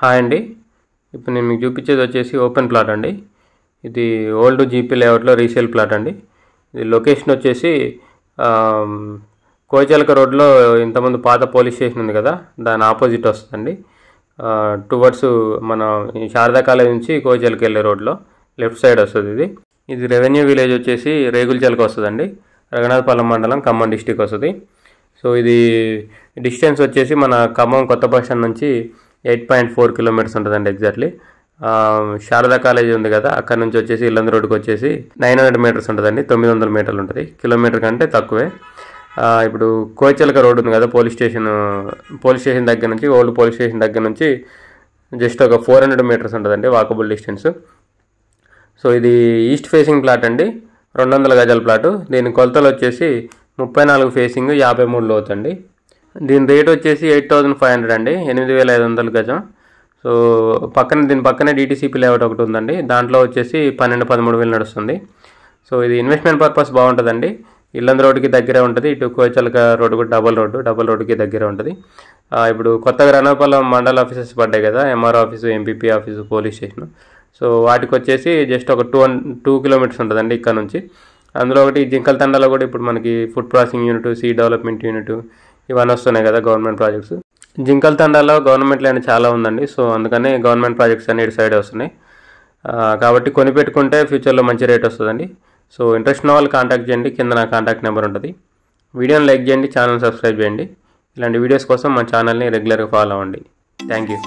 Hi అండి. ఇప్పుడు నేను మీకు చూపించేది వచ్చేసి ఓపెన్ ప్లాట్ అండి. ఇది ఓల్డ్ జీపీ లేఅవుట్లో రీసేల్ ప్లాట్ అండి. ఇది లొకేషన్ వచ్చేసి కోచలక రోడ్లో ఇంతకుముందు పాత పోలీస్ స్టేషన్ ఉంది కదా, దాని ఆపోజిట్ వస్తుందండి. టువర్డ్స్ మన శారదా కాలేజ్ నుంచి కోచలకి వెళ్ళే రోడ్లో లెఫ్ట్ సైడ్ వస్తుంది. ఇది రెవెన్యూ విలేజ్ వచ్చేసి రేగులచలక వస్తుందండి. రఘునాథపాలెం మండలం, ఖమ్మం డిస్టిక్ వస్తుంది. సో ఇది డిస్టెన్స్ వచ్చేసి మన ఖమ్మం కొత్త బస్ స్టాండ్ నుంచి 8.4 కిలోమీటర్స్ ఉంటుందండి ఎగ్జాక్ట్లీ. శారదా కాలేజ్ ఉంది కదా, అక్కడ నుంచి వచ్చేసి ఇల్లందు రోడ్డుకి వచ్చేసి 900 మీటర్స్ ఉంటుందండి. 900 మీటర్లు ఉంటుంది, కిలోమీటర్ కంటే తక్కువే. ఇప్పుడు కోచలక రోడ్ ఉంది కదా, పోలీస్ స్టేషన్ దగ్గర నుంచి, ఓల్డ్ పోలీస్ స్టేషన్ దగ్గర నుంచి జస్ట్ ఒక 400 మీటర్స్ ఉంటుందండి వాకబుల్ డిస్టెన్స్. సో ఇది ఈస్ట్ ఫేసింగ్ ప్లాట్ అండి, 200 గజాల ప్లాటు. దీని కొలతలు వచ్చేసి 34 ఫేసింగ్, 53 లోతు అండి. దీని రేట్ వచ్చేసి 8,500 అండి, 8,500 గజం. సో దీని పక్కనే డిటీసీపీ లేఅవుట్ ఒకటి ఉందండి, దాంట్లో వచ్చేసి 12-13 వేలు నడుస్తుంది. సో ఇది ఇన్వెస్ట్మెంట్ పర్పస్ బాగుంటుందండి. ఇల్లందు రోడ్డుకి దగ్గరే ఉంటుంది. ఇటు కోచలక రోడ్డు కూడా డబల్ రోడ్డుకి దగ్గరే ఉంటుంది. ఇప్పుడు కొత్తగా రఘునాథపాలెం మండల ఆఫీసెస్ పడ్డాయి కదా, MRO office, MPP office, police station. So వాటికి వచ్చేసి జస్ట్ ఒక 2 కిలోమీటర్స్ ఉంటుందండి ఇక్కడ నుంచి. అందులో ఒకటి జింకల తండాలో కూడా ఇప్పుడు మనకి ఫుడ్ ప్రాసెసింగ్ యూనిట్, సీ డెవలప్మెంట్ యూనిట్ ఇవన్నీ వస్తున్నాయి కదా గవర్నమెంట్ ప్రాజెక్ట్స్. జింకల తండాలో గవర్నమెంట్ ల్యాండ్ చాలా ఉందండి. సో అందుకని గవర్నమెంట్ ప్రాజెక్ట్స్ అన్ని ఇటు సైడ్ వస్తున్నాయి. కాబట్టి కొని పెట్టుకుంటే ఫ్యూచర్లో మంచి రేట్ వస్తుందండి. సో ఇంట్రెస్ట్ ఉన్న వాళ్ళు కాంటాక్ట్ చేయండి, కింద నా కాంటాక్ట్ నెంబర్ ఉంటుంది. వీడియోని లైక్ చేయండి, ఛానల్ సబ్స్క్రైబ్ చేయండి. ఇలాంటి వీడియోస్ కోసం మన ఛానల్ని రెగ్యులర్గా ఫాలో అవ్వండి. Thank you.